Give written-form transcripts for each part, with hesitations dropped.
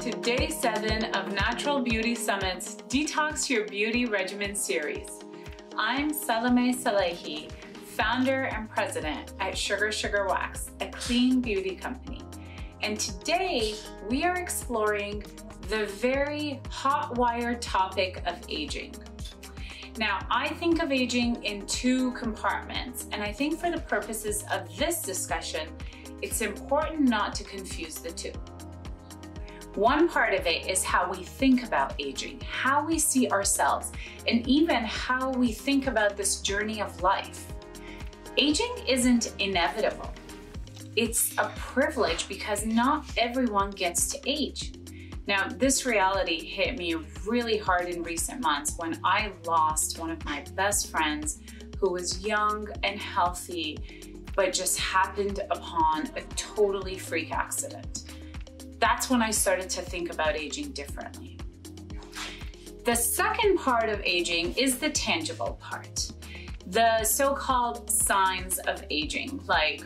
to Day 7 of Natural Beauty Summit's Detox Your Beauty Regimen series. I'm Salome Sallehy, founder and president at Sugar Wax, a clean beauty company. And today we are exploring the very hot-wired topic of aging. Now, I think of aging in two compartments, and I think for the purposes of this discussion, it's important not to confuse the two. One part of it is how we think about aging, how we see ourselves, and even how we think about this journey of life. Aging isn't inevitable. It's a privilege because not everyone gets to age. Now, this reality hit me really hard in recent months when I lost one of my best friends who was young and healthy, but just happened upon a totally freak accident. That's when I started to think about aging differently. The second part of aging is the tangible part, the so-called signs of aging, like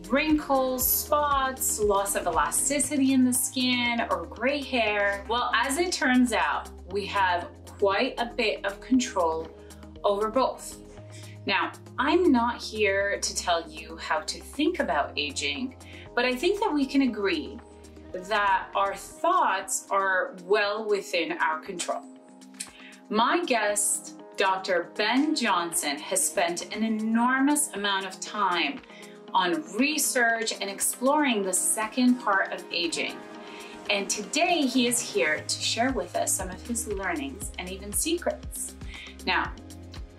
wrinkles, spots, loss of elasticity in the skin, or gray hair. Well, as it turns out, we have quite a bit of control over both. Now, I'm not here to tell you how to think about aging, but I think that we can agree that our thoughts are well within our control. My guest, Dr. Ben Johnson, has spent an enormous amount of time on research and exploring the second part of aging. And today he is here to share with us some of his learnings and even secrets. Now,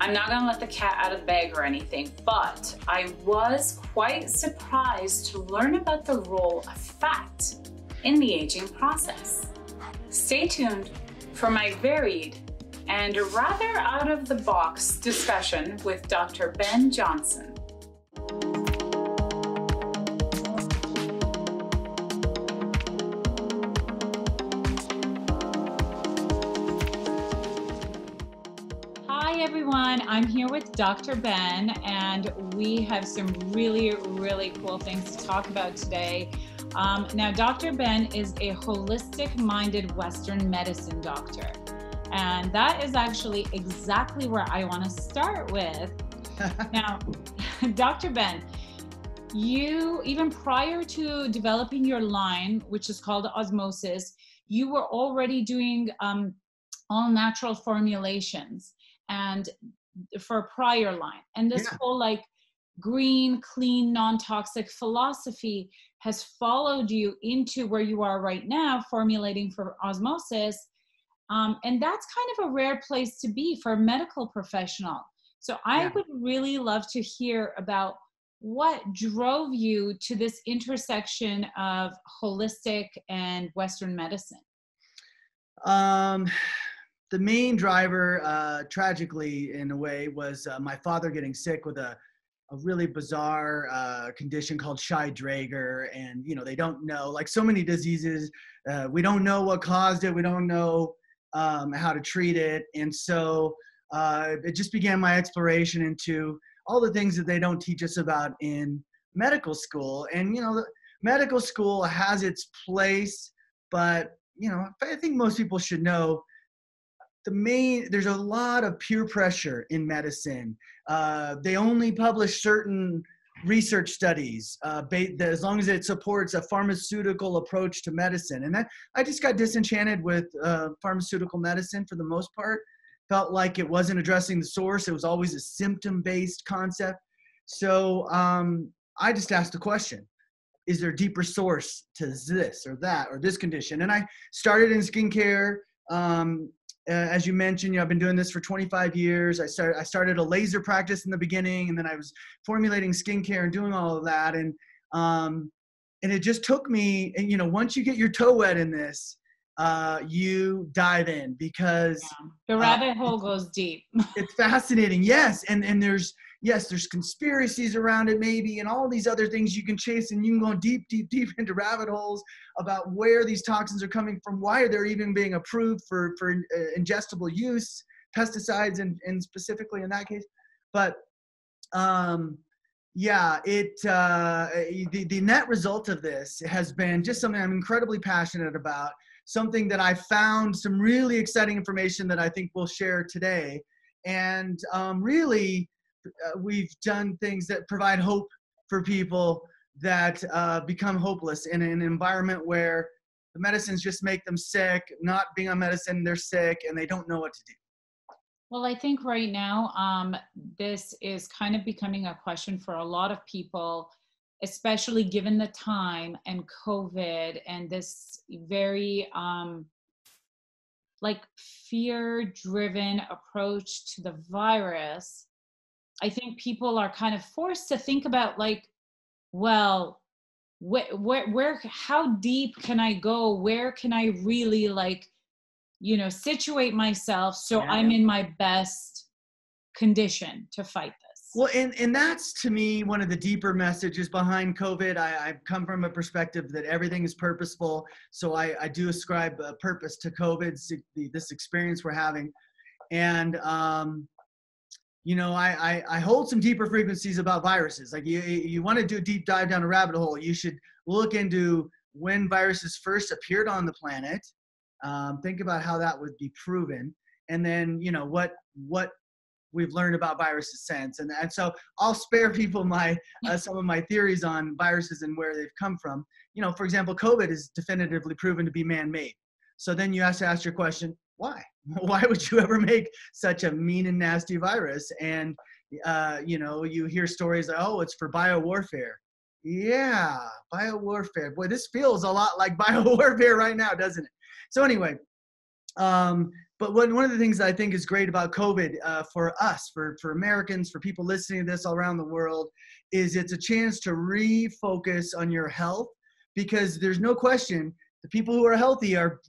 I'm not gonna let the cat out of the bag or anything, but I was quite surprised to learn about the role of fat in the aging process. Stay tuned for my varied and rather out-of-the-box discussion with Dr. Ben Johnson. Hi everyone, I'm here with Dr. Ben, and we have some really cool things to talk about today. Now, Dr. Ben is a holistic-minded Western medicine doctor, and that is actually exactly where I want to start with. Now, Dr. Ben, you, even prior to developing your line, which is called Osmosis, you were already doing all natural formulations and for a prior line. And this whole like green, clean, non-toxic philosophy has followed you into where you are right now, formulating for Osmosis. And that's kind of a rare place to be for a medical professional. So I would really love to hear about what drove you to this intersection of holistic and Western medicine. The main driver, tragically in a way, was my father getting sick with a really bizarre condition called Shy-Drager. And, you know, they don't know, like so many diseases, we don't know what caused it. We don't know how to treat it. And so it just began my exploration into all the things that they don't teach us about in medical school. And, you know, medical school has its place, but, you know, I think most people should know there's a lot of peer pressure in medicine. They only publish certain research studies as long as it supports a pharmaceutical approach to medicine. And I just got disenchanted with pharmaceutical medicine for the most part. Felt like it wasn't addressing the source. It was always a symptom-based concept. So I just asked the question, is there a deeper source to this or that or this condition? And I started in skincare. As you mentioned, you know, I've been doing this for 25 years. I started a laser practice in the beginning, and then I was formulating skincare and doing all of that. And it just took me, and, you know, once you get your toe wet in this, you dive in because the rabbit hole goes deep. It's fascinating. Yes. And there's conspiracies around it maybe, and all these other things you can chase, and you can go deep into rabbit holes about where these toxins are coming from, why they're even being approved for ingestible use, pesticides and specifically in that case. But the net result of this has been just something I'm incredibly passionate about. something that I found some really exciting information that I think we'll share today. And really, we've done things that provide hope for people that become hopeless in an environment where the medicines just make them sick. Not being on medicine, they're sick and they don't know what to do. Well, I think right now, this is kind of becoming a question for a lot of people, especially given the time and COVID and this very like fear-driven approach to the virus. I think people are kind of forced to think about like, well, where, how deep can I go? Where can I really like, situate myself so I'm in my best condition to fight this? Well, and that's to me one of the deeper messages behind COVID. I've come from a perspective that everything is purposeful. So I do ascribe a purpose to COVID, this experience we're having. And, I hold some deeper frequencies about viruses. Like you want to do a deep dive down a rabbit hole, you should look into when viruses first appeared on the planet. Think about how that would be proven. And then, what we've learned about viruses since. And so I'll spare people some of my theories on viruses and where they've come from. For example, COVID is definitively proven to be man-made. So then you have to ask your question, why? Why would you ever make such a mean and nasty virus? And, you hear stories like, oh, it's for biowarfare. Yeah, biowarfare. Boy, this feels a lot like biowarfare right now, doesn't it? So anyway, but one of the things that I think is great about COVID for us, for Americans, for people listening to this all around the world, is it's a chance to refocus on your health, because there's no question the people who are healthy are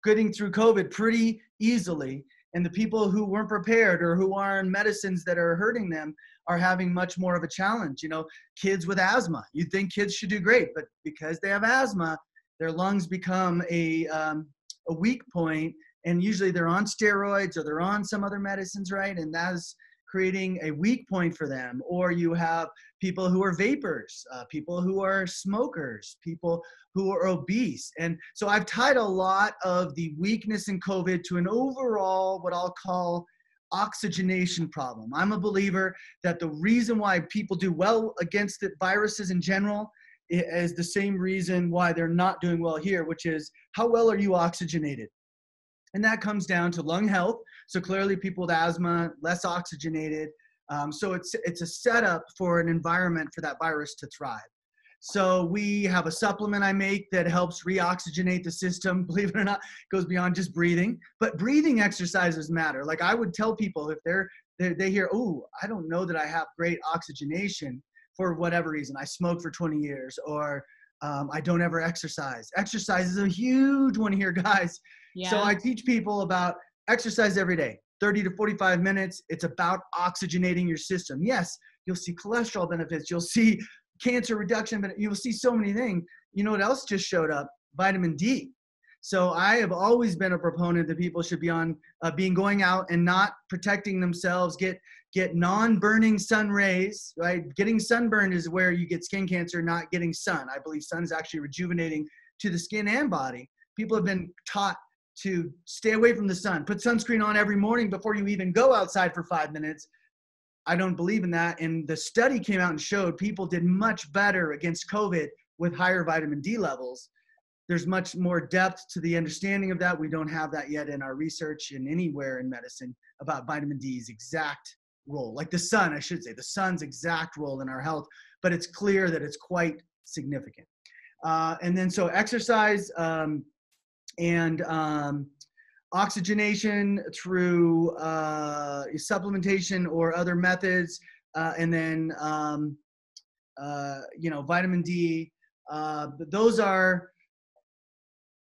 getting through COVID pretty easily. And the people who weren't prepared or who are on medicines that are hurting them are having much more of a challenge. Kids with asthma, you'd think kids should do great, but because they have asthma, their lungs become a weak point, and usually they're on steroids or they're on some other medicines, right? And that's creating a weak point for them. Or you have people who are vapors, people who are smokers, people who are obese. And so I've tied a lot of the weakness in COVID to an overall, what I'll call, oxygenation problem. I'm a believer that the reason why people do well against the viruses in general is the same reason why they're not doing well here, which is how well are you oxygenated? And that comes down to lung health. So clearly people with asthma, less oxygenated. So it's a setup for an environment for that virus to thrive. So we have a supplement I make that helps reoxygenate the system. Believe it or not, it goes beyond just breathing. But breathing exercises matter. Like I would tell people if they hear, oh, I don't know that I have great oxygenation for whatever reason. I smoked for 20 years, or I don't ever exercise. Exercise is a huge one here, guys. Yeah. So I teach people about exercise every day, 30 to 45 minutes. It's about oxygenating your system. Yes, you'll see cholesterol benefits. You'll see cancer reduction, but you'll see so many things. You know what else just showed up? Vitamin D. So I have always been a proponent that people should be on going out and not protecting themselves, get non-burning sun rays, right? Getting sunburned is where you get skin cancer, not getting sun. I believe sun is actually rejuvenating to the skin and body. People have been taught to stay away from the sun, put sunscreen on every morning before you even go outside for 5 minutes. I don't believe in that. And the study came out and showed people did much better against COVID with higher vitamin D levels. There's much more depth to the understanding of that. We don't have that yet in our research and anywhere in medicine about vitamin D's exact role. Like the sun, I should say, the sun's exact role in our health, but it's clear that it's quite significant. And then so exercise and oxygenation through supplementation or other methods, and then vitamin D.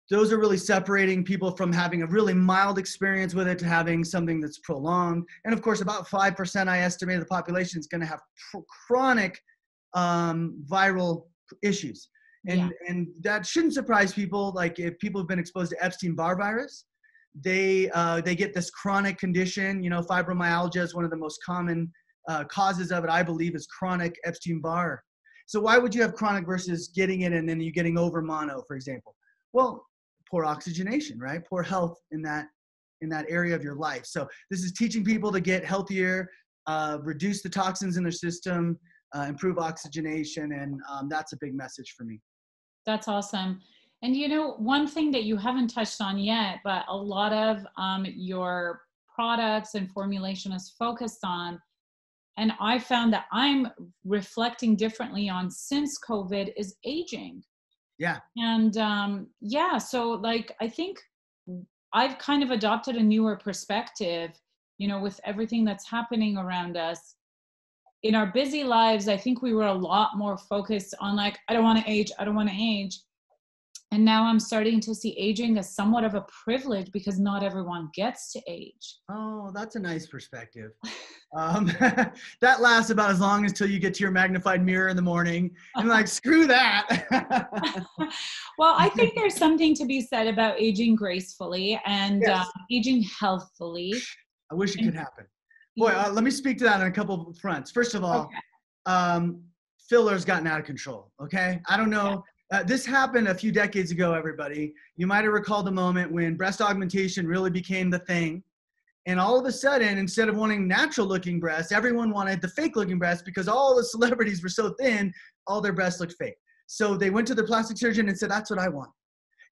Those are really separating people from having a really mild experience with it to having something that's prolonged. And of course, about 5% I estimate of the population is going to have chronic viral issues. And that shouldn't surprise people. Like if people have been exposed to Epstein-Barr virus, they get this chronic condition. Fibromyalgia is one of the most common causes of it, I believe, is chronic Epstein-Barr. So why would you have chronic versus getting it and then you getting over mono, for example? Well, poor oxygenation, right? Poor health in that area of your life. So this is teaching people to get healthier, reduce the toxins in their system, improve oxygenation, and that's a big message for me. That's awesome. And you know, one thing that you haven't touched on yet, but a lot of your products and formulation is focused on, and I found that I'm reflecting differently on since COVID, is aging. Yeah. And yeah, so like I think I've kind of adopted a newer perspective, you know, with everything that's happening around us. In our busy lives, I think we were a lot more focused on like, I don't want to age, I don't want to age. And now I'm starting to see aging as somewhat of a privilege because not everyone gets to age. Oh, that's a nice perspective. That lasts about as long until you get to your magnified mirror in the morning and like, screw that. Well, I think there's something to be said about aging gracefully and Yes. aging healthfully. I wish it could happen. Boy, let me speak to that on a couple of fronts. First of all, fillers gotten out of control. Okay. I don't know. This happened a few decades ago, everybody. You might have recalled a moment when breast augmentation really became the thing. And all of a sudden, instead of wanting natural looking breasts, everyone wanted the fake looking breasts because all the celebrities were so thin, all their breasts looked fake. So they went to the plastic surgeon and said, that's what I want.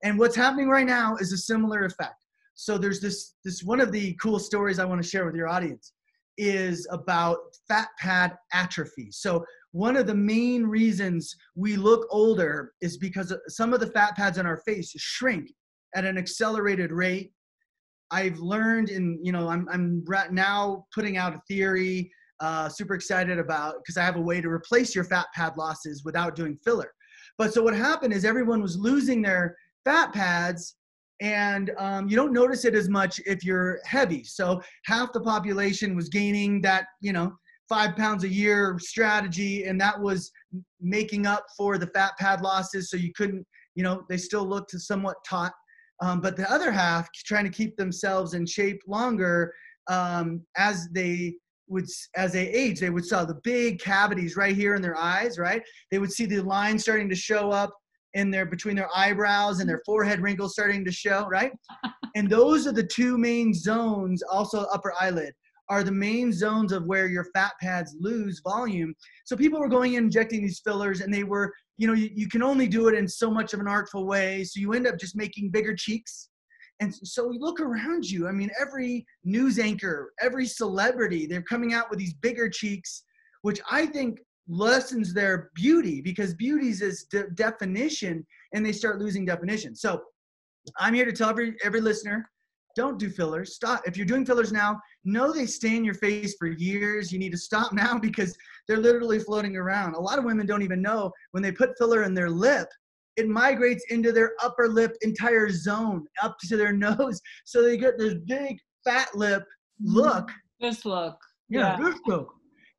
And what's happening right now is a similar effect. So there's this one of the cool stories I want to share with your audience is about fat pad atrophy. So one of the main reasons we look older is because some of the fat pads on our face shrink at an accelerated rate. I've learned I'm right now putting out a theory, super excited about, because I have a way to replace your fat pad losses without doing filler. But so what happened is everyone was losing their fat pads, and you don't notice it as much if you're heavy. So half the population was gaining that, 5 pounds a year strategy, and that was making up for the fat pad losses. So you couldn't, they still looked somewhat taut. But the other half trying to keep themselves in shape longer, as they age, they would saw the big cavities right here in their eyes, right? They would see the lines starting to show up between their eyebrows and their forehead wrinkles starting to show, right? And those are the two main zones, also upper eyelid, are the main zones of where your fat pads lose volume. So people were going in injecting these fillers, and they were, you can only do it in so much of an artful way. So you end up just making bigger cheeks. And so you look around you. I mean, every news anchor, every celebrity, they're coming out with these bigger cheeks, which I think lessens their beauty, because beauty is definition, and they start losing definition. So I'm here to tell every listener, don't do fillers. Stop. If you're doing fillers now, know they stay in your face for years. You need to stop now because they're literally floating around. A lot of women don't even know when they put filler in their lip, it migrates into their upper lip entire zone up to their nose. So they get this big fat lip look. This look. Yeah, this look.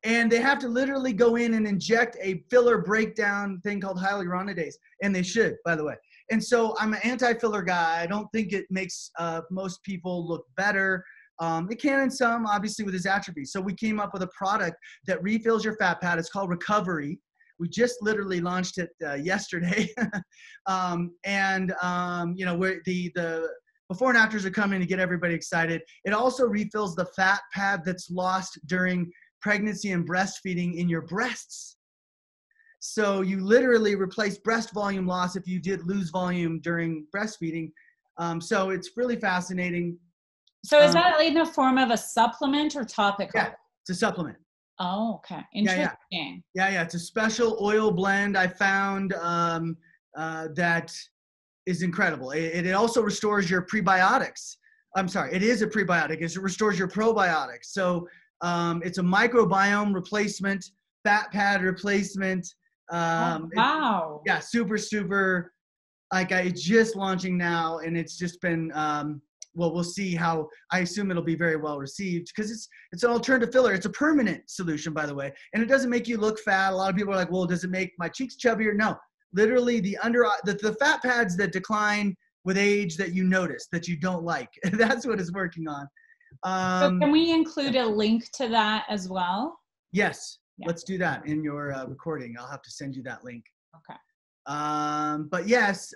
And they have to literally go in and inject a filler breakdown thing called hyaluronidase. And they should, by the way. And so I'm an anti-filler guy. I don't think it makes most people look better. It can in some, obviously, with his atrophy. So we came up with a product that refills your fat pad. It's called Recovery. We just literally launched it yesterday. Where the before and afters are coming to get everybody excited. It also refills the fat pad that's lost during pregnancy and breastfeeding in your breasts. So you literally replace breast volume loss if you did lose volume during breastfeeding. So it's really fascinating. So is that in the form of a supplement or topical? Yeah, it's a supplement. Oh, okay. Interesting. Yeah. It's a special oil blend I found that is incredible. It also restores your prebiotics. I'm sorry, it is a prebiotic. It restores your probiotics. So it's a microbiome replacement, fat pad replacement. Wow. Super. It's just launching now, and it's just been, we'll see how. I assume it'll be very well received because it's an alternative filler. It's a permanent solution, by the way, and it doesn't make you look fat. A lot of people are like, well, does it make my cheeks chubbier? No, literally the fat pads that decline with age that you notice that you don't like. That's what it's working on. So can we include a link to that as well? Yes. Yeah. Let's do that in your recording. I'll have to send you that link. Okay. But yes,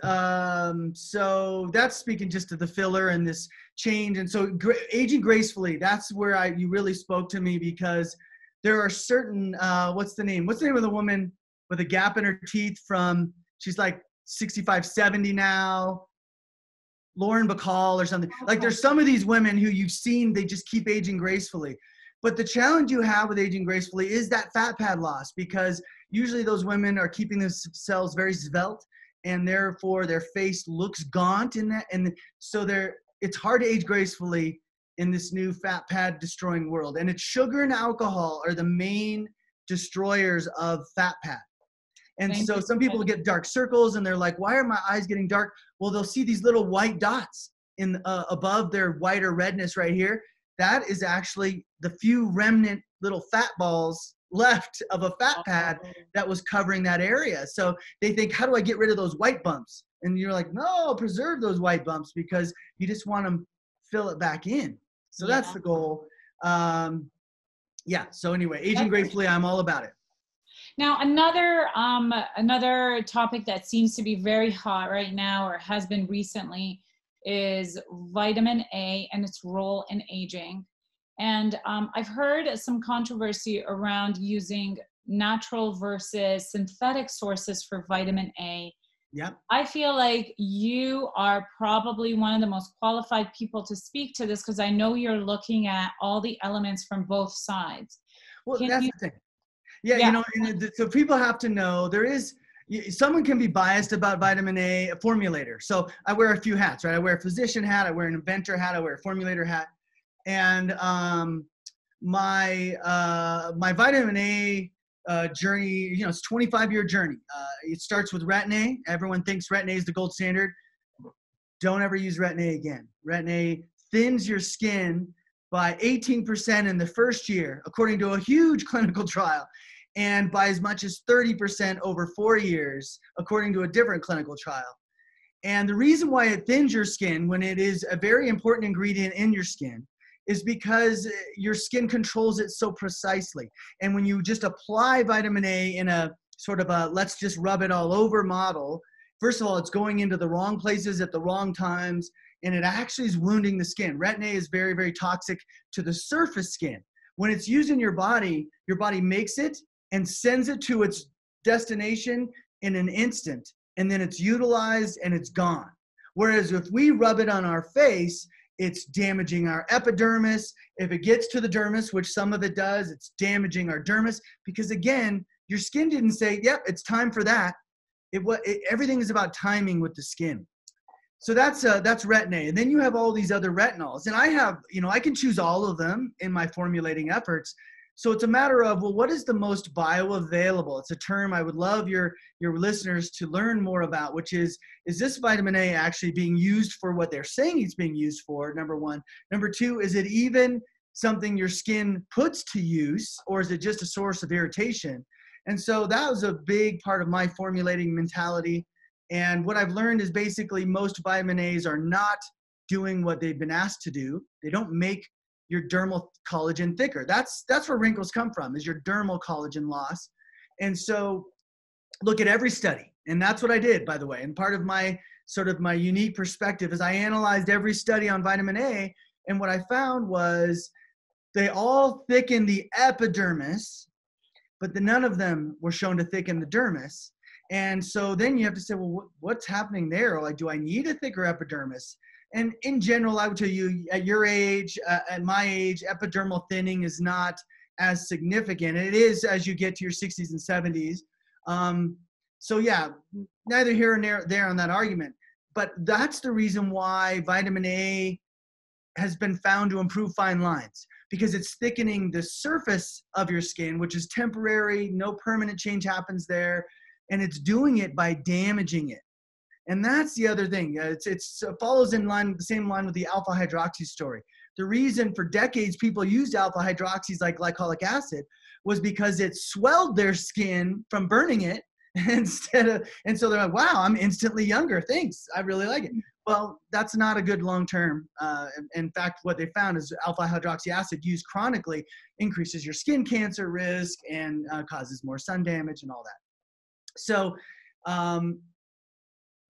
so that's speaking just to the filler and this change. And so aging gracefully, that's where you really spoke to me, because there are certain, what's the name of the woman with a gap in her teeth she's like 65, 70 now, Lauren Bacall or something. Like there's some of these women who you've seen, they just keep aging gracefully. But the challenge you have with aging gracefully is that fat pad loss, because usually those women are keeping themselves very svelte, and therefore their face looks gaunt in that. And so it's hard to age gracefully in this new fat pad destroying world. And it's sugar and alcohol are the main destroyers of fat pad. And so some people get dark circles and they're like, why are my eyes getting dark? Well, they'll see these little white dots in above their whiter redness right here. That is actually the few remnant little fat balls left of a fat pad that was covering that area. So they think, how do I get rid of those white bumps? And you're like, no, preserve those white bumps, because you just want to fill it back in. So that's the goal. Yeah. So anyway, aging gracefully, I'm all about it. Now, another topic that seems to be very hot right now, or has been recently, is vitamin A and its role in aging. And I've heard some controversy around using natural versus synthetic sources for vitamin A. Yep. I feel like you are probably one of the most qualified people to speak to this, because I know you're looking at all the elements from both sides. Well, that's the thing. Yeah, so people have to know someone can be biased about vitamin A, a formulator. So I wear a few hats, right? I wear a physician hat, I wear an inventor hat, I wear a formulator hat. And my vitamin A journey, it's a 25-year journey. It starts with Retin-A. Everyone thinks Retin-A is the gold standard. Don't ever use Retin-A again. Retin-A thins your skin by 18% in the first year, according to a huge clinical trial, and by as much as 30% over 4 years, according to a different clinical trial. And the reason why it thins your skin, when it is a very important ingredient in your skin, is because your skin controls it so precisely. And when you just apply vitamin A in a sort of a let's just rub it all over model, first of all, it's going into the wrong places at the wrong times, and it actually is wounding the skin. Retin-A is very, very toxic to the surface skin. When it's used in your body makes it and sends it to its destination in an instant, and then it's utilized and it's gone. Whereas if we rub it on our face, it's damaging our epidermis. If it gets to the dermis, which some of it does, it's damaging our dermis, because again, your skin didn't say, yep, it's time for that. Everything is about timing with the skin. So that's Retin-A. And then you have all these other retinols. And I can choose all of them in my formulating efforts. So it's a matter of, well, what is the most bioavailable? It's a term I would love your listeners to learn more about, which is this vitamin A actually being used for what they're saying it's being used for, number one. Number two, is it even something your skin puts to use, or is it just a source of irritation? And so that was a big part of my formulating mentality. And what I've learned is basically most vitamin A's are not doing what they've been asked to do. They don't make your dermal collagen thicker. That's where wrinkles come from, is your dermal collagen loss. And so look at every study. And that's what I did, by the way. And part of my unique perspective is I analyzed every study on vitamin A. And what I found was they all thicken the epidermis, but none of them were shown to thicken the dermis. And so then you have to say, well, what's happening there? Like, do I need a thicker epidermis? And in general, I would tell you, at your age, at my age, epidermal thinning is not as significant. It is as you get to your 60s and 70s. So yeah, neither here nor there on that argument. But that's the reason why vitamin A has been found to improve fine lines, because it's thickening the surface of your skin, which is temporary. No permanent change happens there. And it's doing it by damaging it. And that's the other thing. It follows in line with the same line with the alpha hydroxy story. The reason for decades people used alpha hydroxys like glycolic acid was because it swelled their skin from burning it and so they're like, wow, I'm instantly younger. Thanks. I really like it. Well, that's not a good long-term. In fact, what they found is alpha hydroxy acid used chronically increases your skin cancer risk and causes more sun damage and all that. So Um,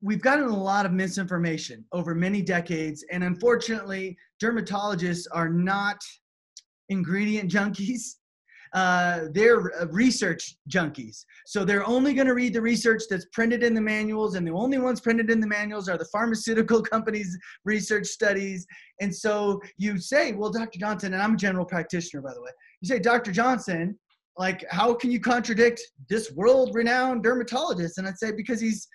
we've gotten a lot of misinformation over many decades, and unfortunately, dermatologists are not ingredient junkies. They're research junkies. So they're only going to read the research that's printed in the manuals, and the only ones printed in the manuals are the pharmaceutical companies' research studies. And so you say, well, Dr. Johnson, and I'm a general practitioner, by the way, you say, Dr. Johnson, like, how can you contradict this world-renowned dermatologist? And I'd say, because he's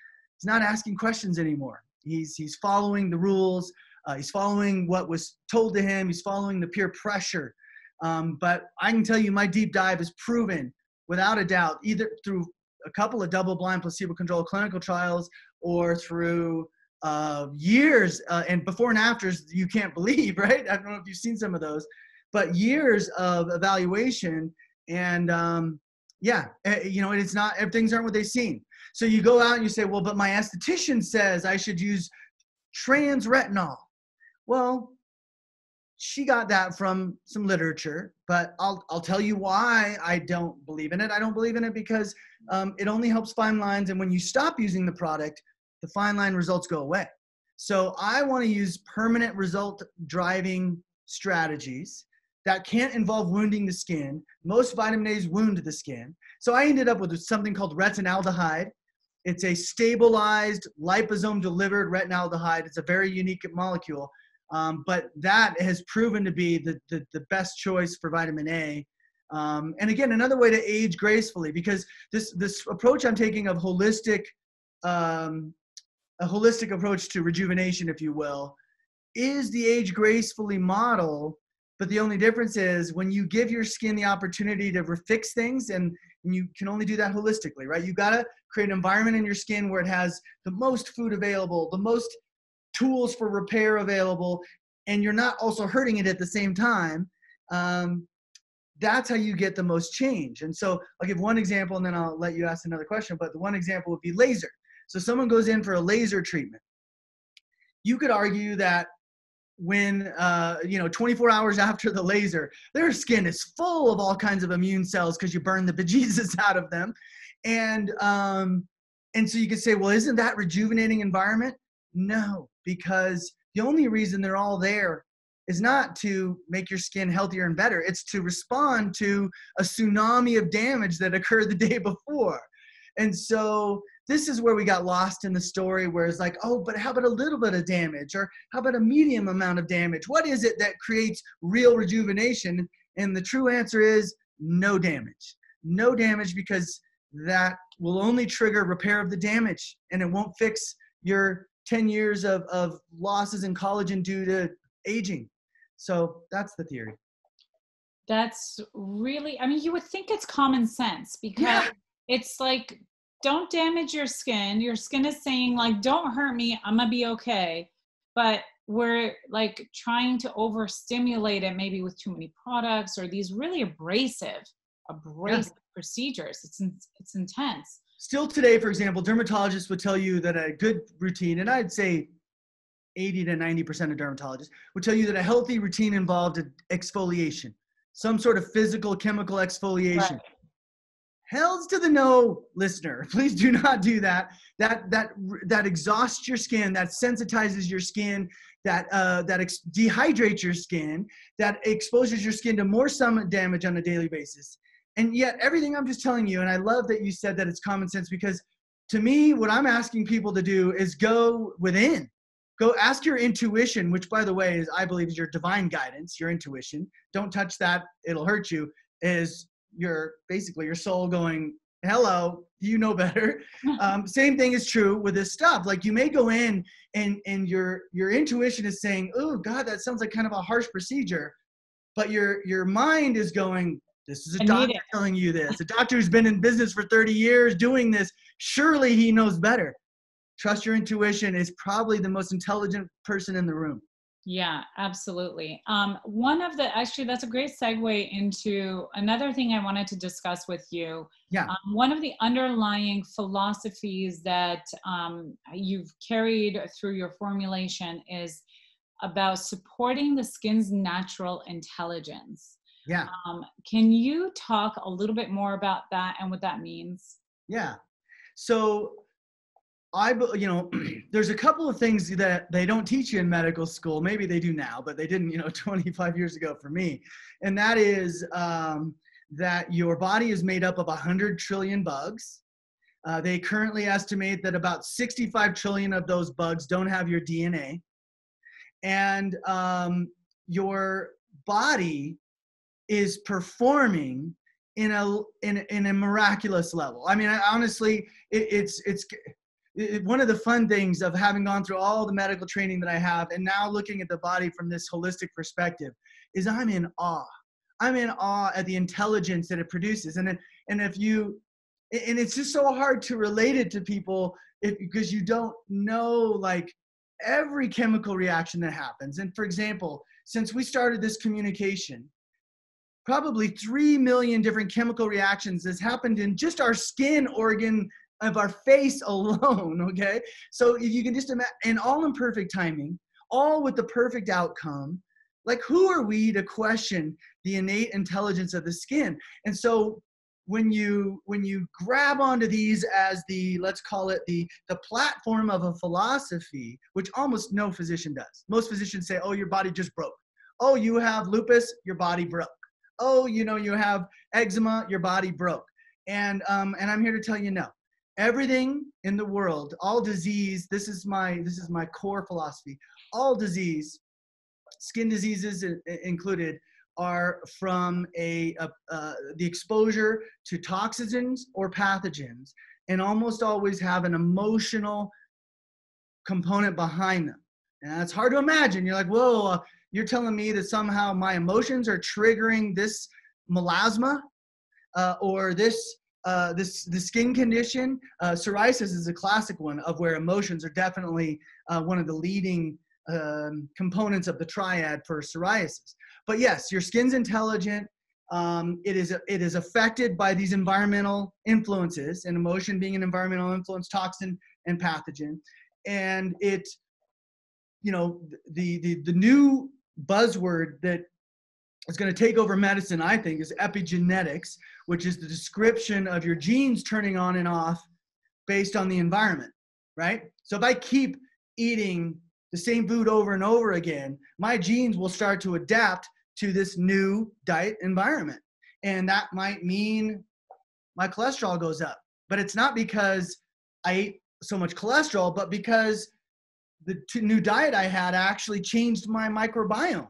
not asking questions anymore. He's following the rules. He's following what was told to him. He's following the peer pressure. But I can tell you my deep dive is proven without a doubt, either through a couple of double-blind placebo-controlled clinical trials or through years and before and afters you can't believe, right? I don't know if you've seen some of those, but years of evaluation and it's not, things aren't what they seem. So you go out and you say, well, but my esthetician says I should use trans retinol. Well, she got that from some literature, but I'll tell you why I don't believe in it. I don't believe in it because it only helps fine lines, and when you stop using the product, the fine line results go away. So I want to use permanent result driving strategies that can't involve wounding the skin. Most vitamin A's wound the skin. So I ended up with something called retinaldehyde. It's a stabilized liposome-delivered retinaldehyde. It's a very unique molecule. But that has proven to be the best choice for vitamin A. And again, another way to age gracefully, because this approach I'm taking of a holistic approach to rejuvenation, if you will, is the age gracefully model. But the only difference is when you give your skin the opportunity to fix things, and you can only do that holistically, right? You got to create an environment in your skin where it has the most food available, the most tools for repair available, and you're not also hurting it at the same time. That's how you get the most change. And so I'll give one example and then I'll let you ask another question, but the one example would be laser. So someone goes in for a laser treatment. You could argue that when 24 hours after the laser, their skin is full of all kinds of immune cells because you burn the bejesus out of them. And so you could say, well, isn't that rejuvenating environment? No, because the only reason they're all there is not to make your skin healthier and better. It's to respond to a tsunami of damage that occurred the day before. And so this is where we got lost in the story, where it's like, oh, but how about a little bit of damage? Or how about a medium amount of damage? What is it that creates real rejuvenation? And the true answer is no damage. No damage, because that will only trigger repair of the damage, and it won't fix your 10 years of losses in collagen due to aging. So that's the theory. That's really, I mean, you would think it's common sense, because it's like, don't damage your skin. Your skin is saying, like, don't hurt me, I'm gonna be okay. But we're like trying to overstimulate it, maybe with too many products or these really abrasive procedures. It's intense. Still today, for example, dermatologists would tell you that a good routine, and I'd say 80 to 90% of dermatologists would tell you that a healthy routine involved exfoliation, some sort of physical chemical exfoliation. Right. Hells to the no, listener. Please do not do that. That exhausts your skin, that sensitizes your skin, that dehydrates your skin, that exposes your skin to more sun damage on a daily basis. And yet everything I'm just telling you, and I love that you said that it's common sense, because to me, what I'm asking people to do is go within. Go ask your intuition, which, by the way, I believe is your divine guidance, your intuition. Don't touch that, it'll hurt you. Is basically your soul going, hello, you know better. Same thing is true with this stuff. Like, you may go in and your intuition is saying, oh God, that sounds like kind of a harsh procedure. But your mind is going, this is a doctor telling you this. A doctor who's been in business for 30 years doing this. Surely he knows better. Trust your intuition is probably the most intelligent person in the room. Yeah, absolutely. Actually, that's a great segue into another thing I wanted to discuss with you. Yeah. One of the underlying philosophies that you've carried through your formulation is about supporting the skin's natural intelligence. Yeah. Can you talk a little bit more about that and what that means? Yeah. So you know, there's a couple of things that they don't teach you in medical school. Maybe they do now, but they didn't, you know, 25 years ago for me. And that is that your body is made up of 100 trillion bugs. They currently estimate that about 65 trillion of those bugs don't have your DNA. And your body is performing in a miraculous level. I mean, honestly, it's one of the fun things of having gone through all the medical training that I have and now looking at the body from this holistic perspective is I'm in awe. I'm in awe at the intelligence that it produces. And it's just so hard to relate it to people because you don't know like every chemical reaction that happens. And for example, since we started this communication, probably 3 million different chemical reactions has happened in just our skin organ of our face alone, okay? So if you can just imagine, and all in perfect timing, all with the perfect outcome, like who are we to question the innate intelligence of the skin? And so when you grab onto these as the, let's call it the platform of a philosophy, which almost no physician does. Most physicians say, oh, your body just broke. Oh, you have lupus, your body broke. Oh, you know, you have eczema, your body broke. And I'm here to tell you no. Everything in the world, all disease, this is my core philosophy. All disease, skin diseases included, are from the exposure to toxins or pathogens, and almost always have an emotional component behind them. And that's hard to imagine. You're like, whoa, you're telling me that somehow my emotions are triggering this melasma or this the skin condition. Psoriasis is a classic one of where emotions are definitely one of the leading components of the triad for psoriasis. But yes, your skin's intelligent. It is affected by these environmental influences, and emotion being an environmental influence, toxin and pathogen. And it, you know, the new buzzword that is going to take over medicine, I think, is epigenetics, which is the description of your genes turning on and off based on the environment, right? So if I keep eating the same food over and over again, my genes will start to adapt to this new diet environment. And that might mean my cholesterol goes up. But it's not because I ate so much cholesterol, but because the new diet I had actually changed my microbiome.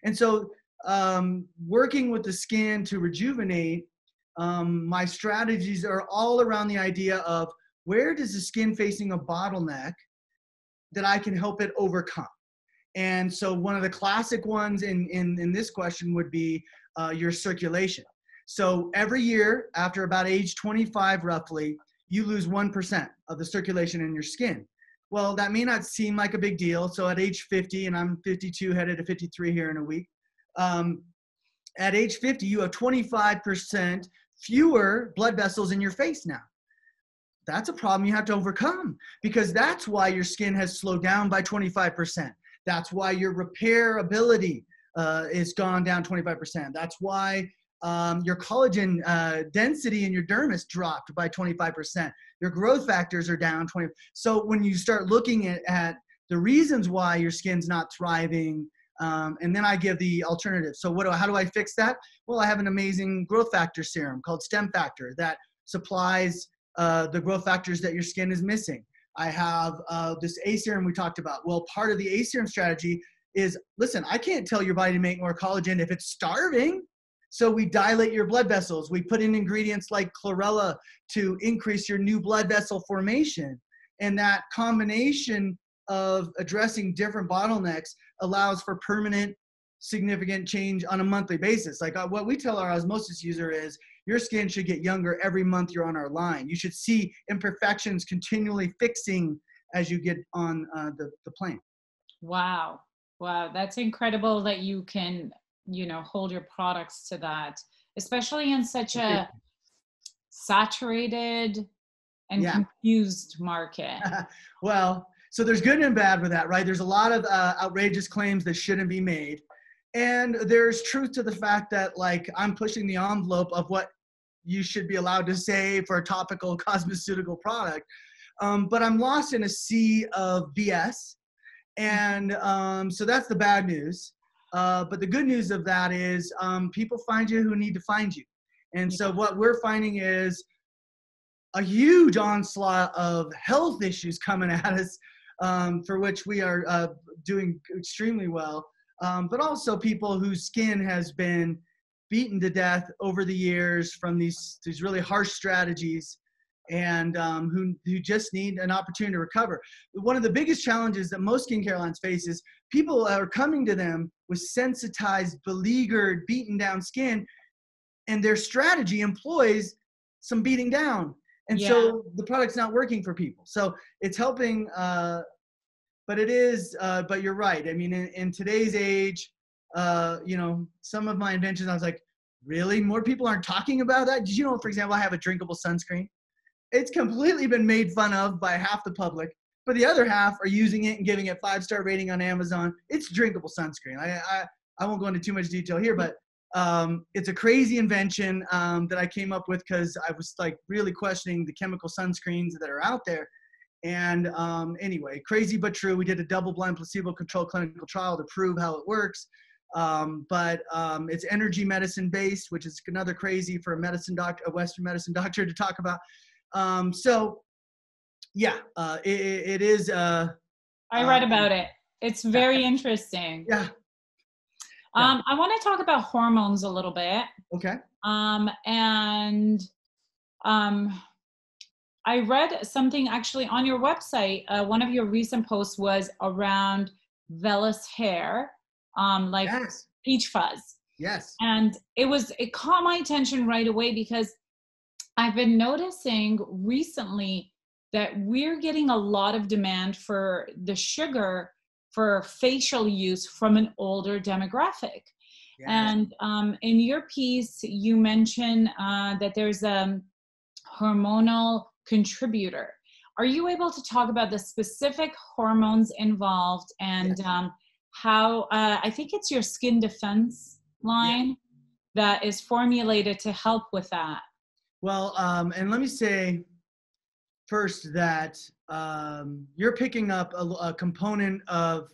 And so working with the skin to rejuvenate, my strategies are all around the idea of where does the skin facing a bottleneck that I can help it overcome. And so one of the classic ones in this question would be your circulation. So every year after about age 25 roughly, you lose 1% of the circulation in your skin. Well, that may not seem like a big deal. So at age 50, and I'm 52, headed to 53 here in a week. At age 50, you have 25% fewer blood vessels in your face now. That's a problem you have to overcome, because that's why your skin has slowed down by 25%. That's why your repair ability is gone down 25%. That's why your collagen density in your dermis dropped by 25%. Your growth factors are down 20%. So when you start looking at the reasons why your skin's not thriving, and then I give the alternative. So how do I fix that? Well, I have an amazing growth factor serum called Stem Factor that supplies the growth factors that your skin is missing. I have this A serum we talked about. Well, part of the A serum strategy is, listen, I can't tell your body to make more collagen if it's starving. So we dilate your blood vessels. We put in ingredients like chlorella to increase your new blood vessel formation. And that combination of addressing different bottlenecks allows for permanent, significant change on a monthly basis. Like what we tell our osmosis user is, your skin should get younger every month you're on our line. You should see imperfections continually fixing as you get on the plane. Wow. Wow. That's incredible that you can, hold your products to that, especially in such a saturated and confused market. Well, so there's good and bad with that, right? There's a lot of outrageous claims that shouldn't be made. And there's truth to the fact that, like, I'm pushing the envelope of what you should be allowed to say for a topical cosmeceutical product. But I'm lost in a sea of BS. And so that's the bad news. But the good news of that is people find you who need to find you. And so what we're finding is a huge onslaught of health issues coming at us, for which we are doing extremely well. But also people whose skin has been beaten to death over the years from these really harsh strategies, and who just need an opportunity to recover. One of the biggest challenges that most skincare lines face is people are coming to them with sensitized, beleaguered, beaten down skin, and their strategy employs some beating down. And so the product's not working for people. So it's helping, but it is, but you're right. I mean, in today's age, you know, some of my inventions, I was like, really? More people aren't talking about that? Did you know, for example, I have a drinkable sunscreen? It's completely been made fun of by half the public, but the other half are using it and giving it 5-star rating on Amazon. It's drinkable sunscreen. I won't go into too much detail here, but it's a crazy invention that I came up with because I was like really questioning the chemical sunscreens that are out there. And anyway, crazy but true. We did a double-blind placebo-controlled clinical trial to prove how it works. But it's energy medicine based, which is another crazy for a Western medicine doctor to talk about. So yeah, it is. I read about it. It's very interesting. Yeah. I want to talk about hormones a little bit. Okay. I read something actually on your website. One of your recent posts was around vellus hair, like peach fuzz. Yes. And it caught my attention right away because I've been noticing recently that we're getting a lot of demand for the sugar for facial use from an older demographic. Yes. And in your piece, you mention that there's a hormonal contributor. Are you able to talk about the specific hormones involved and how, I think it's your skin defense line that is formulated to help with that? Well, and let me say first that you're picking up a component of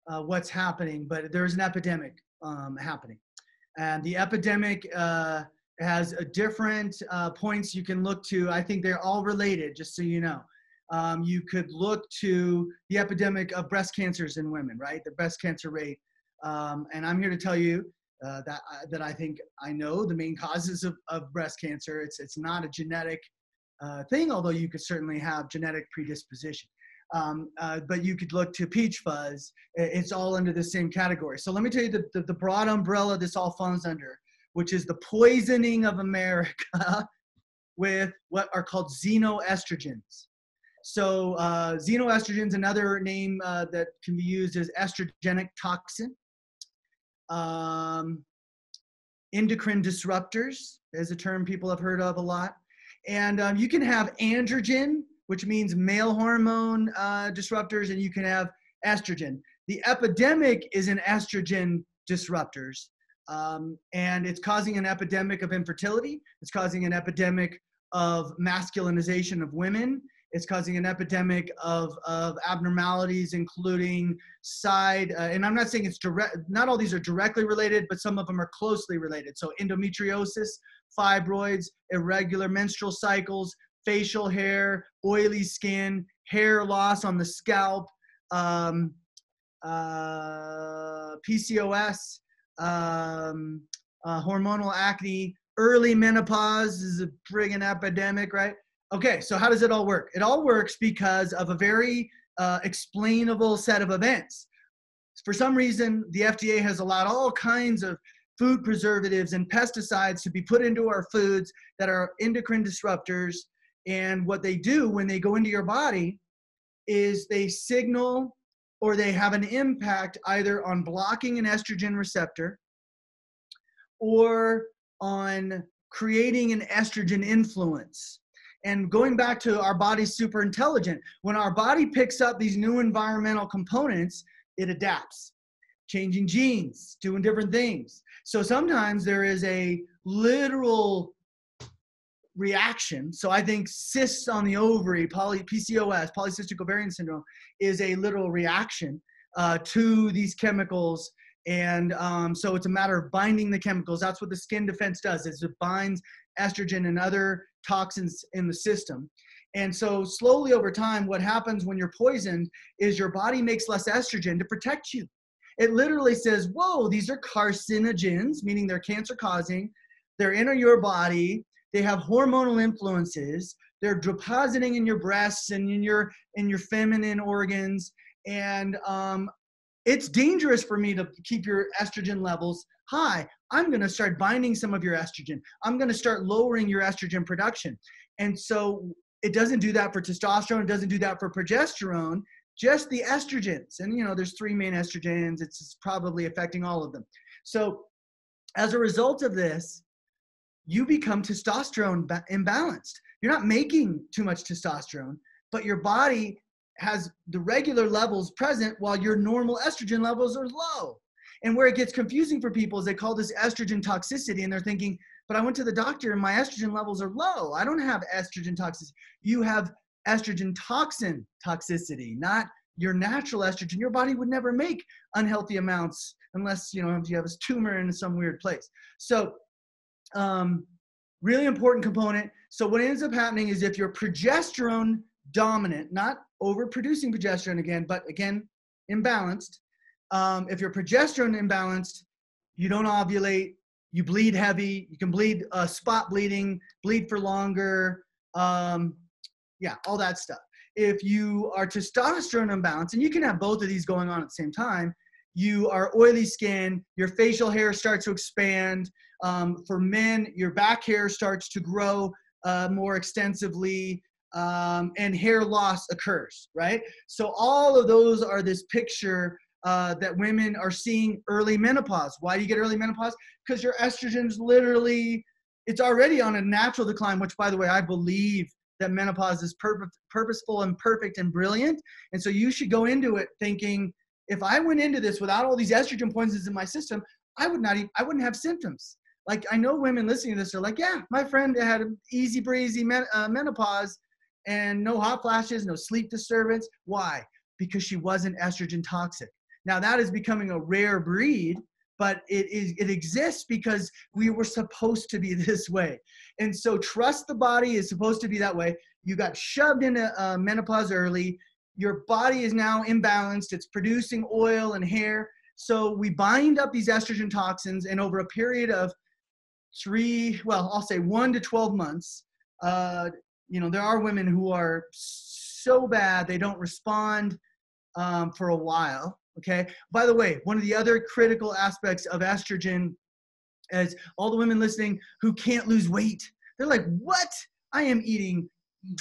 what's happening, but there's an epidemic happening. And the epidemic has a different points you can look to. I think they're all related, just so you know. You could look to the epidemic of breast cancers in women, right? The breast cancer rate. And I'm here to tell you that I think I know the main causes of breast cancer. It's not a genetic thing, although you could certainly have genetic predisposition. But you could look to peach fuzz. It's all under the same category. So let me tell you the broad umbrella this all falls under, which is the poisoning of America with what are called xenoestrogens. So xenoestrogens, another name that can be used is estrogenic toxin. Endocrine disruptors is a term people have heard of a lot. And you can have androgen, which means male hormone disruptors, and you can have estrogen. The epidemic is in estrogen disruptors, and it's causing an epidemic of infertility. It's causing an epidemic of masculinization of women. It's causing an epidemic of abnormalities, including side, and I'm not saying it's direct, not all these are directly related, but some of them are closely related. So endometriosis, fibroids, irregular menstrual cycles, facial hair, oily skin, hair loss on the scalp, PCOS, hormonal acne, early menopause is a friggin' epidemic, right? Okay, so how does it all work? It all works because of a very explainable set of events. For some reason, the FDA has allowed all kinds of food preservatives and pesticides to be put into our foods that are endocrine disruptors. And what they do when they go into your body is they signal or they have an impact either on blocking an estrogen receptor or on creating an estrogen influence. And going back to our body's super intelligent, when our body picks up these new environmental components, it adapts, changing genes, doing different things. So sometimes there is a literal reaction. So I think cysts on the ovary, PCOS, polycystic ovarian syndrome, is a literal reaction to these chemicals. And so it's a matter of binding the chemicals. That's what the skin defense does, is it binds estrogen and other toxins in the system. And so slowly over time, what happens when you're poisoned is your body makes less estrogen to protect you. It literally says, whoa, these are carcinogens, meaning they're cancer causing. They're in your body. They have hormonal influences. They're depositing in your breasts and in your feminine organs. And it's dangerous for me to keep your estrogen levels high. I'm going to start binding some of your estrogen. I'm going to start lowering your estrogen production. And so it doesn't do that for testosterone. It doesn't do that for progesterone, just the estrogens. And, there's 3 main estrogens. It's probably affecting all of them. So as a result of this, you become testosterone imbalanced. You're not making too much testosterone, but your body has the regular levels present while your normal estrogen levels are low. And where it gets confusing for people is they call this estrogen toxicity, and they're thinking, but I went to the doctor and my estrogen levels are low. I don't have estrogen toxicity. You have estrogen toxin toxicity, not your natural estrogen. Your body would never make unhealthy amounts unless, you have a tumor in some weird place. So really important component. So what ends up happening is if you're progesterone dominant, not overproducing progesterone again, but again, imbalanced. If you're progesterone imbalanced, you don't ovulate, you bleed heavy, you can bleed spot bleeding, bleed for longer, all that stuff. If you are testosterone imbalanced, and you can have both of these going on at the same time, you are oily skin, your facial hair starts to expand. For men, your back hair starts to grow more extensively, and hair loss occurs, right? So all of those are this picture that women are seeing early menopause. Why do you get early menopause? Because your estrogen's literally, it's already on a natural decline, which, by the way, I believe that menopause is purposeful and perfect and brilliant. And so you should go into it thinking, if I went into this without all these estrogen poisons in my system, I wouldn't have symptoms. Like, I know women listening to this are like, yeah, my friend had an easy breezy menopause and no hot flashes, no sleep disturbance. Why? Because she wasn't estrogen toxic. Now that is becoming a rare breed, but it exists because we were supposed to be this way. And so trust the body is supposed to be that way. You got shoved into menopause early. Your body is now imbalanced. It's producing oil and hair. So we bind up these estrogen toxins, and over a period of 1 to 12 months, there are women who are so bad they don't respond for a while. Okay. By the way, one of the other critical aspects of estrogen is all the women listening who can't lose weight. They're like, what? I am eating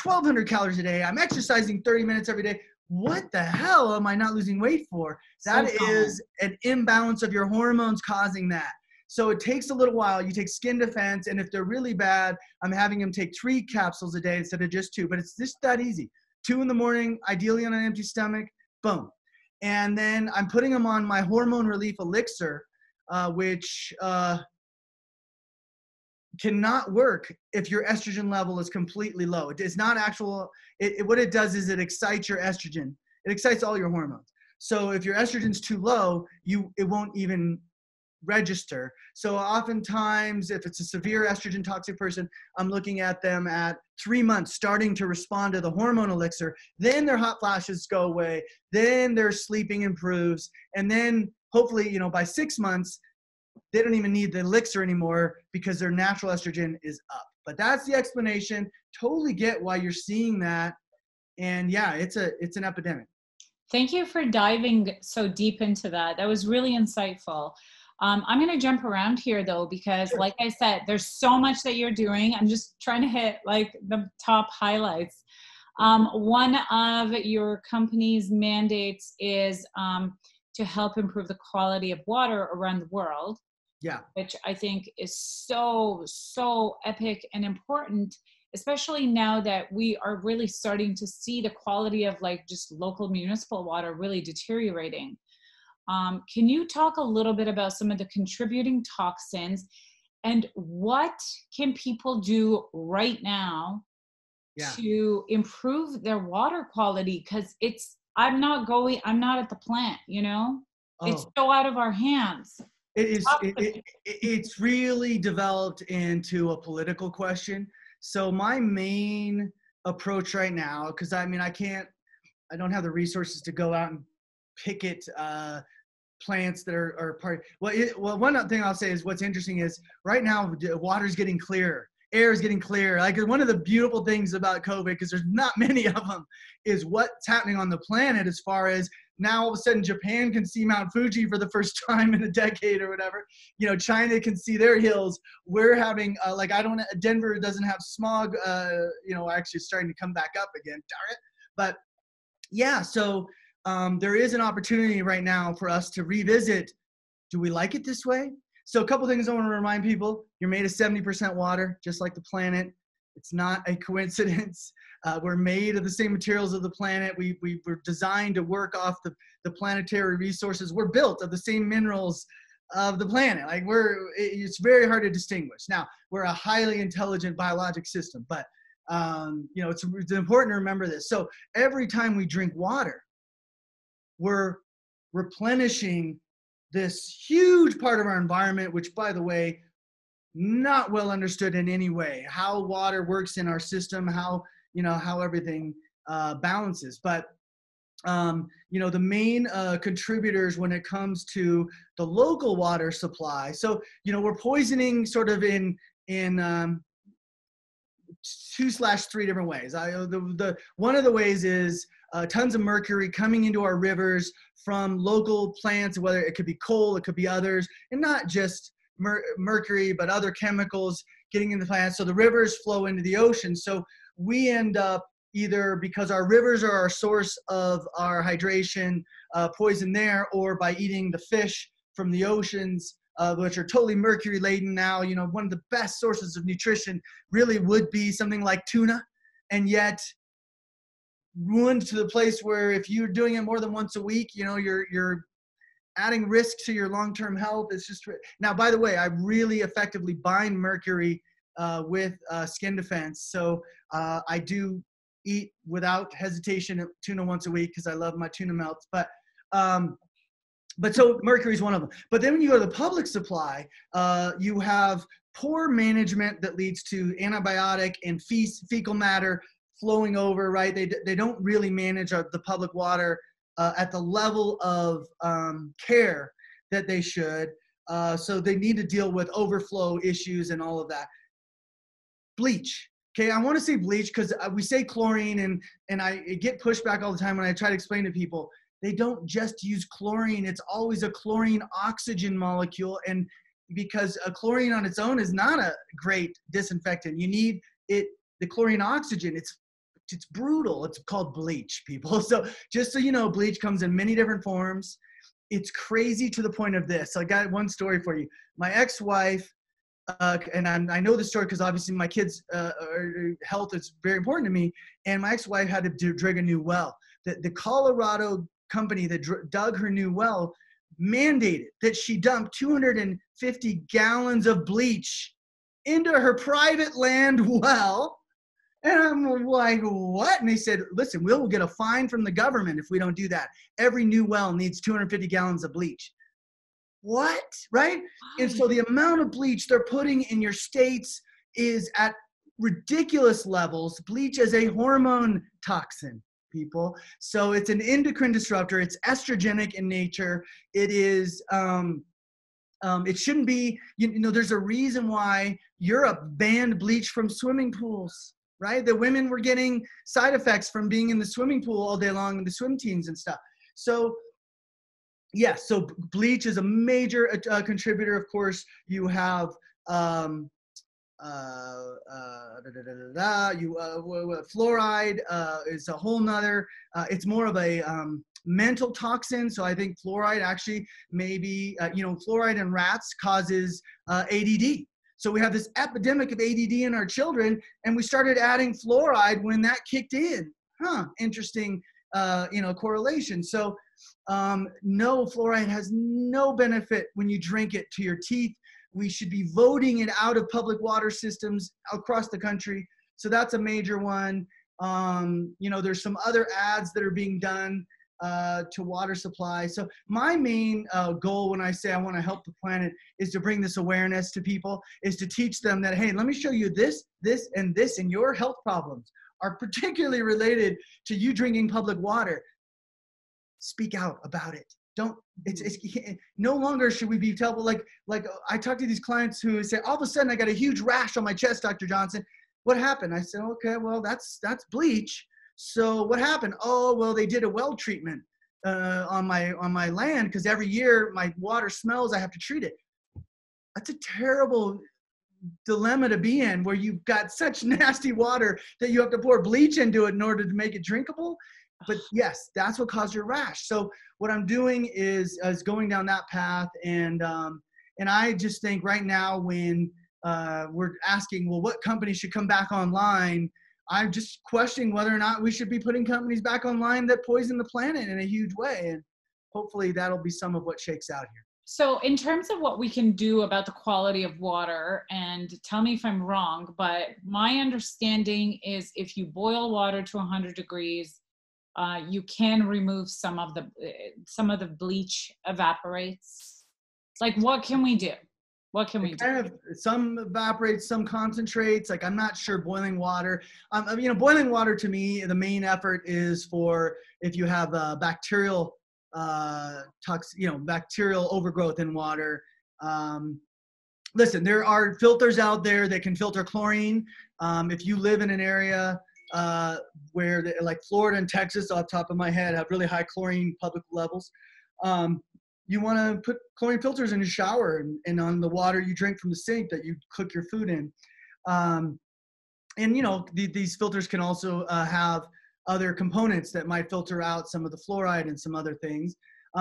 1,200 calories a day. I'm exercising 30 minutes every day. What the hell am I not losing weight for? That is an imbalance of your hormones causing that. So it takes a little while. You take skin defense, and if they're really bad, I'm having them take 3 capsules a day instead of just 2. But it's just that easy. 2 in the morning, ideally on an empty stomach, boom. And then I'm putting them on my hormone relief elixir, which cannot work if your estrogen level is completely low. It is not actual. What it does is it excites your estrogen. It excites all your hormones. So if your estrogen's too low, it won't even register. So oftentimes, if it's a severe estrogen toxic person, I'm looking at them at 3 months starting to respond to the hormone elixir. Then their hot flashes go away. Then their sleeping improves. And then hopefully, by 6 months, they don't even need the elixir anymore because their natural estrogen is up. But that's the explanation. Totally get why you're seeing that. And yeah, it's an epidemic. Thank you for diving so deep into that. That was really insightful. I'm going to jump around here though, because like I said, there's so much that you're doing. I'm just trying to hit like the top highlights. One of your company's mandates is to help improve the quality of water around the world. Yeah. Which I think is so, so epic and important, especially now that we are really starting to see the quality of like just local municipal water really deteriorating. Can you talk a little bit about some of the contributing toxins And what can people do right now Yeah. to improve their water quality? Because I'm not at the plant, you know? It's Oh, so out of our hands. it is. Talk to me. It's really developed into a political question. So my main approach right now, because I mean, I don't have the resources to go out and picket plants that are part. Well, one thing I'll say is what's interesting is right now water's getting clearer, air is getting clearer. Like one of the beautiful things about COVID, because there's not many of them, is what's happening on the planet as far as now all of a sudden Japan can see Mount Fuji for the first time in a decade or whatever. You know, China can see their hills. We're having like Denver doesn't have smog. You know, actually starting to come back up again. Darn it. But yeah, so there is an opportunity right now for us to revisit, do we like it this way? So a couple things I want to remind people: you're made of 70% water, just like the planet. It's not a coincidence. We're made of the same materials of the planet. We were designed to work off the planetary resources. We're built of the same minerals of the planet. Like it's very hard to distinguish. Now, we're a highly intelligent biologic system, but you know, it's important to remember this. So every time we drink water, we're replenishing this huge part of our environment, which, by the way, not well understood in any way, how water works in our system, how everything balances. But you know, the main contributors when it comes to the local water supply. So, you know, we're poisoning sort of in 2/3 different ways. One of the ways is tons of mercury coming into our rivers from local plants, whether it could be coal, it could be others, and not just mercury, but other chemicals getting in the plants. So the rivers flow into the ocean. So we end up either because our rivers are our source of our hydration, poison there, or by eating the fish from the oceans, which are totally mercury laden now. You know, one of the best sources of nutrition really would be something like tuna, and yet ruined to the place where if you're doing it more than once a week, you know, you're adding risk to your long-term health. It's just, now, by the way, I really effectively bind mercury with skin defense. So I do eat without hesitation tuna once a week because I love my tuna melts. But so mercury is one of them. But then when you go to the public supply, you have poor management that leads to antibiotic and fecal matter flowing over, right? They don't really manage the public water at the level of care that they should. So they need to deal with overflow issues and all of that. Bleach. Okay, I want to say bleach because we say chlorine, and I get pushback all the time when I try to explain to people. They don't just use chlorine. It's always a chlorine oxygen molecule. And because a chlorine on its own is not a great disinfectant, you need the chlorine oxygen. It's brutal. It's called bleach, people. So just so you know, bleach comes in many different forms. It's crazy to the point of this. I got one story for you. My ex-wife, and I know the story because obviously my kids' health is very important to me. And my ex-wife had to dig a new well. The Colorado company that dug her new well mandated that she dump 250 gallons of bleach into her private land well. And I'm like, what? And they said, listen, we'll get a fine from the government if we don't do that. Every new well needs 250 gallons of bleach. What? Right? And so the amount of bleach they're putting in your states is at ridiculous levels. Bleach is a hormone toxin, people. So it's an endocrine disruptor. It's estrogenic in nature. It is, it shouldn't be, you know, there's a reason why Europe banned bleach from swimming pools, right? The women were getting side effects from being in the swimming pool all day long in the swim teams and stuff. So yes, so bleach is a major contributor. Of course, you have fluoride is a whole nother. It's more of a mental toxin. So I think fluoride actually maybe fluoride in rats causes ADD. So we have this epidemic of ADD in our children, and we started adding fluoride when that kicked in. Interesting, correlation. So no, fluoride has no benefit when you drink it to your teeth. We should be voting it out of public water systems across the country. So that's a major one. You know, there's some other ads that are being done to water supply. So my main goal when I say I want to help the planet is to bring this awareness to people, is to teach them that, hey, let me show you this, this, and this, and your health problems are particularly related to you drinking public water. Speak out about it. Don't, it's no longer should we be told, like I talk to these clients who say, all of a sudden I got a huge rash on my chest, Dr. Johnson. What happened? I said, okay, well, that's bleach. So what happened? Oh, well, they did a well treatment on my land because every year my water smells, I have to treat it. That's a terrible dilemma to be in, where you've got such nasty water that you have to pour bleach into it in order to make it drinkable. But yes, that's what caused your rash. So what I'm doing is going down that path. And I just think right now when we're asking, well, what company should come back online? I'm just questioning whether or not we should be putting companies back online that poison the planet in a huge way. And hopefully that'll be some of what shakes out here. So in terms of what we can do about the quality of water, and tell me if I'm wrong, but my understanding is if you boil water to 100 degrees, you can remove some of the bleach evaporates. Like, what can we do? What can we do? Kind of, some evaporates, some concentrates. Like, I'm not sure boiling water. You know, boiling water to me, the main effort is for if you have bacterial bacterial overgrowth in water. Listen, there are filters out there that can filter chlorine. If you live in an area where like Florida and Texas, off the top of my head, have really high chlorine public levels, you want to put chlorine filters in your shower and on the water you drink from the sink that you cook your food in. And you know, these filters can also have other components that might filter out some of the fluoride and some other things.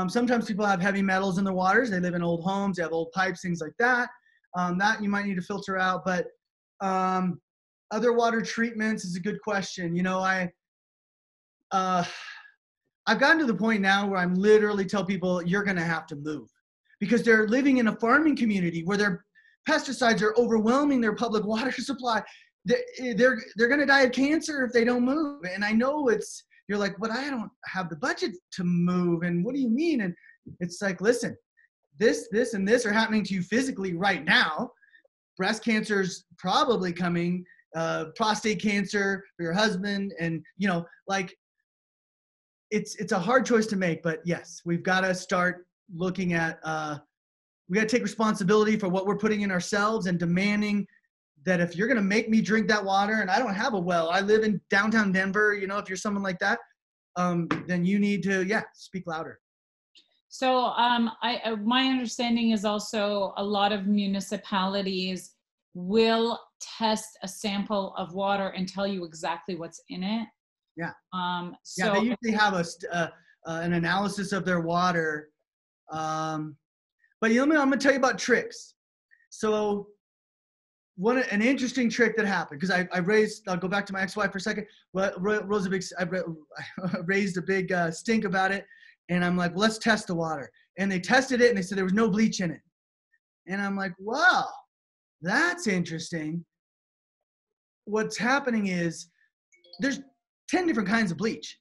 Sometimes people have heavy metals in their waters. They live in old homes, they have old pipes, things like that. That you might need to filter out. But other water treatments is a good question. You know, I've gotten to the point now where I'm literally tell people you're going to have to move, because they're living in a farming community where their pesticides are overwhelming their public water supply. They're going to die of cancer if they don't move. And I know you're like, but I don't have the budget to move. And what do you mean? And it's like, listen, this, and this are happening to you physically right now. Breast cancer's probably coming, prostate cancer for your husband. And, you know, like, it's a hard choice to make, but yes, we've got to start looking at, we got to take responsibility for what we're putting in ourselves and demanding that if you're going to make me drink that water, and I don't have a well, I live in downtown Denver, you know, if you're someone like that, then you need to, speak louder. So my understanding is also a lot of municipalities will test a sample of water and tell you exactly what's in it. Yeah. So they usually have an analysis of their water. But you know, I'm going to tell you about tricks. So an interesting trick that happened, because I'll go back to my ex-wife for a second. I raised a big stink about it. And I'm like, well, let's test the water. And they tested it and they said there was no bleach in it. And I'm like, wow, that's interesting. What's happening is there's 10 different kinds of bleach.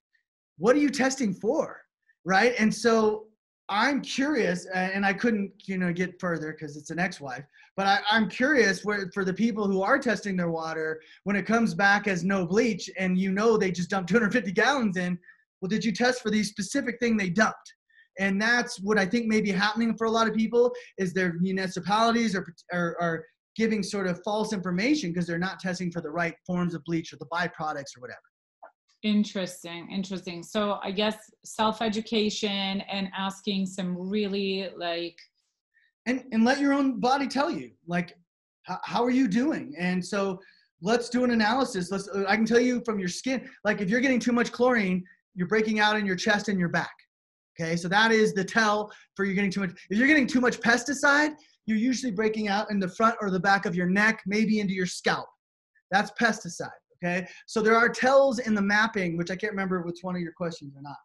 What are you testing for? Right? And so I'm curious, and I couldn't, get further because it's an ex-wife, but I'm curious for the people who are testing their water, when it comes back as no bleach and they just dumped 250 gallons in, well, did you test for the specific thing they dumped? And that's what I think may be happening for a lot of people, is their municipalities are giving sort of false information because they're not testing for the right forms of bleach or the byproducts or whatever. Interesting. So I guess self-education and asking some really and let your own body tell you, like, how are you doing? And so let's do an analysis. I can tell you from your skin, like if you're getting too much chlorine, you're breaking out in your chest and your back. Okay. So that is the tell for you're getting too much. If you're getting too much pesticide, you're usually breaking out in the front or the back of your neck, maybe into your scalp. That's pesticide. Okay, so there are tells in the mapping, which I can't remember if it's one of your questions or not.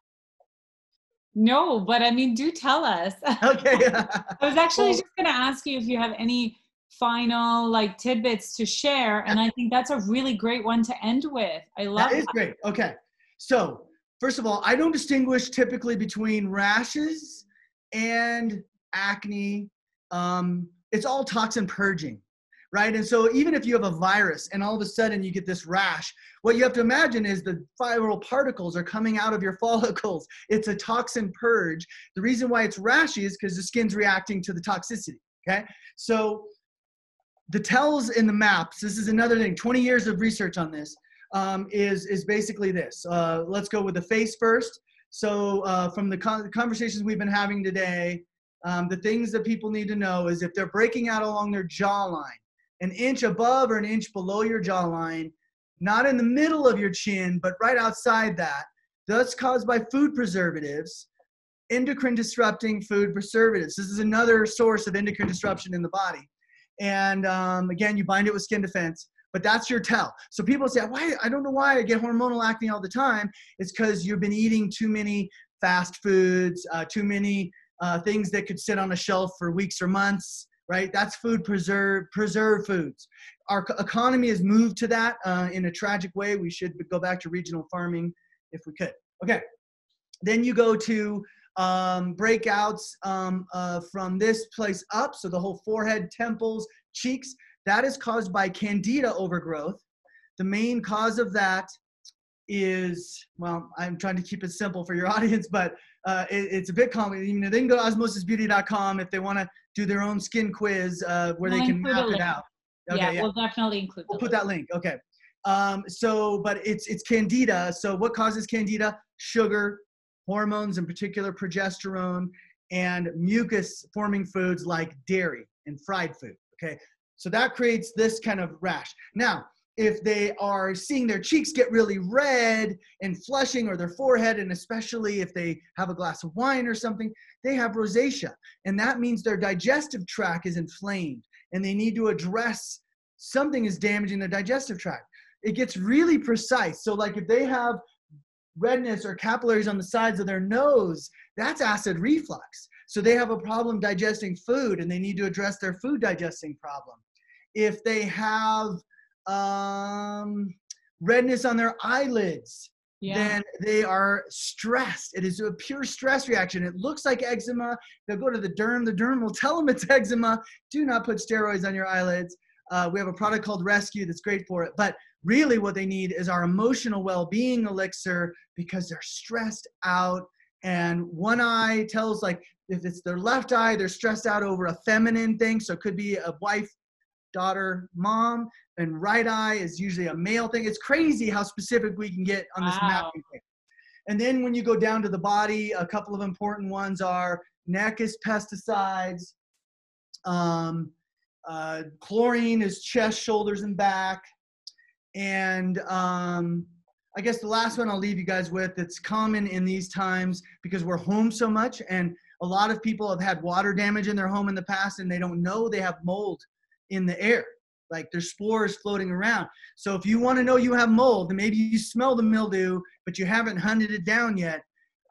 No, but I mean, do tell us. Okay. I was actually just going to ask you if you have any final like tidbits to share. And I think that's a really great one to end with. I love That is great. Okay. So first of all, I don't distinguish typically between rashes and acne. It's all toxin purging, right? And so even if you have a virus and all of a sudden you get this rash, what you have to imagine is the viral particles are coming out of your follicles. It's a toxin purge. The reason why it's rashy is because the skin's reacting to the toxicity, okay? So the tells in the maps, this is another thing, 20 years of research on this, is basically this. Let's go with the face first. So from the conversations we've been having today, the things that people need to know is if they're breaking out along their jawline, an inch above or an inch below your jawline, not in the middle of your chin, but right outside that, that's caused by food preservatives, endocrine disrupting food preservatives. This is another source of endocrine disruption in the body. And again, you bind it with skin defense, but that's your tell. So people say, why? I don't know why I get hormonal acne all the time. It's because you've been eating too many fast foods, too many things that could sit on a shelf for weeks or months, right? That's food preserved foods. Our economy has moved to that in a tragic way. We should go back to regional farming if we could. Okay, then you go to breakouts from this place up, so the whole forehead, temples, cheeks, that is caused by candida overgrowth. The main cause of that is, well, I'm trying to keep it simple for your audience, but it's a bit common. You know, they can go to osmosisbeauty.com if they want to do their own skin quiz where they can map it out. Okay, yeah, we'll definitely include we'll put that link. Okay. But it's candida. So what causes candida? Sugar, hormones, in particular progesterone, and mucus forming foods like dairy and fried food. Okay. So that creates this kind of rash. Now, if they are seeing their cheeks get really red and flushing, or their forehead, and especially if they have a glass of wine or something, they have rosacea. And that means their digestive tract is inflamed and they need to address something is damaging their digestive tract. It gets really precise. So like if they have redness or capillaries on the sides of their nose, that's acid reflux. So they have a problem digesting food and they need to address their food digesting problem. If they have redness on their eyelids, then they are stressed. It is a pure stress reaction. It looks like eczema. They'll go to the derm. The derm will tell them it's eczema. Do not put steroids on your eyelids. We have a product called Rescue that's great for it. But really what they need is our emotional well-being elixir, because they're stressed out. And one eye tells, like, if it's their left eye, they're stressed out over a feminine thing. So it could be a wife, daughter, mom, and right eye is usually a male thing. It's crazy how specific we can get on this mapping thing. And then when you go down to the body, a couple of important ones are neck is pesticides, chlorine is chest, shoulders, and back. And I guess the last one I'll leave you guys with, it's common in these times because we're home so much, and a lot of people have had water damage in their home in the past and they don't know they have mold in the air. Like there's spores floating around. So if you want to know you have mold, then maybe you smell the mildew, but you haven't hunted it down yet.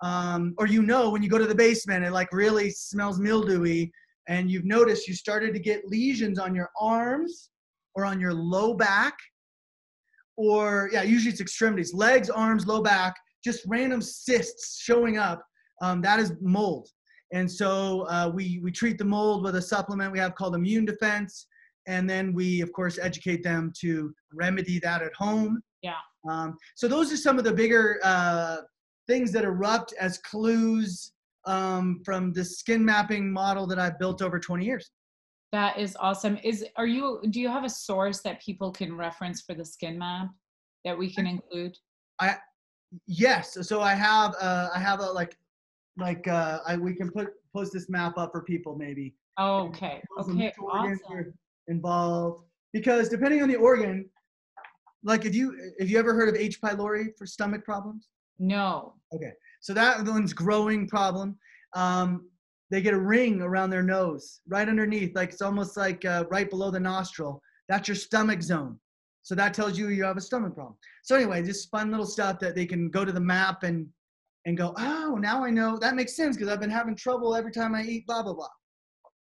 Or you know when you go to the basement, it like really smells mildewy, and you've noticed you started to get lesions on your arms or on your low back, or usually it's extremities, legs, arms, low back, just random cysts showing up. That is mold. And so we treat the mold with a supplement we have called Immune Defense. And then we, of course, educate them to remedy that at home. Yeah. So those are some of the bigger things that erupt as clues from the skin mapping model that I've built over 20 years. That is awesome. Do you have a source that people can reference for the skin map that we can include? Yes. So I have a we can post this map up for people maybe. Oh, okay. Okay. Awesome. Involved, because depending on the organ, like if you ever heard of H. pylori for stomach problems? No. Okay. So that one's growing problem. They get a ring around their nose, right underneath, like it's almost like right below the nostril. That's your stomach zone. So that tells you you have a stomach problem. So anyway, just fun little stuff that they can go to the map and go, oh, now I know. That makes sense because I've been having trouble every time I eat blah, blah, blah.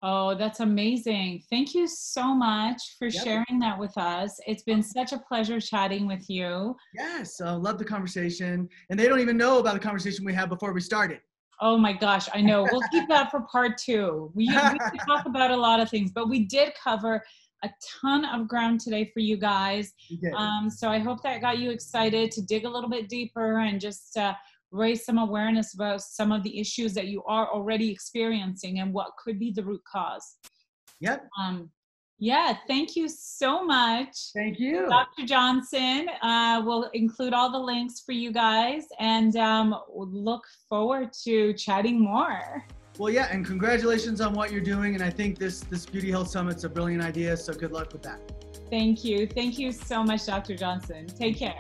Oh, that's amazing. Thank you so much for Yep. sharing that with us. It's been such a pleasure chatting with you. Yes, love the conversation. And they don't even know about the conversation we had before we started. Oh my gosh, I know. We'll keep that for part 2. We could talk about a lot of things, but we did cover a ton of ground today for you guys. We did. So I hope that got you excited to dig a little bit deeper and just raise some awareness about some of the issues that you are already experiencing and what could be the root cause. Yep. Yeah, thank you so much. Thank you. Dr. Johnson. We'll include all the links for you guys, and look forward to chatting more. Well, yeah, and congratulations on what you're doing. And I think this Beauty Health Summit's a brilliant idea, so good luck with that. Thank you. Thank you so much, Dr. Johnson. Take care.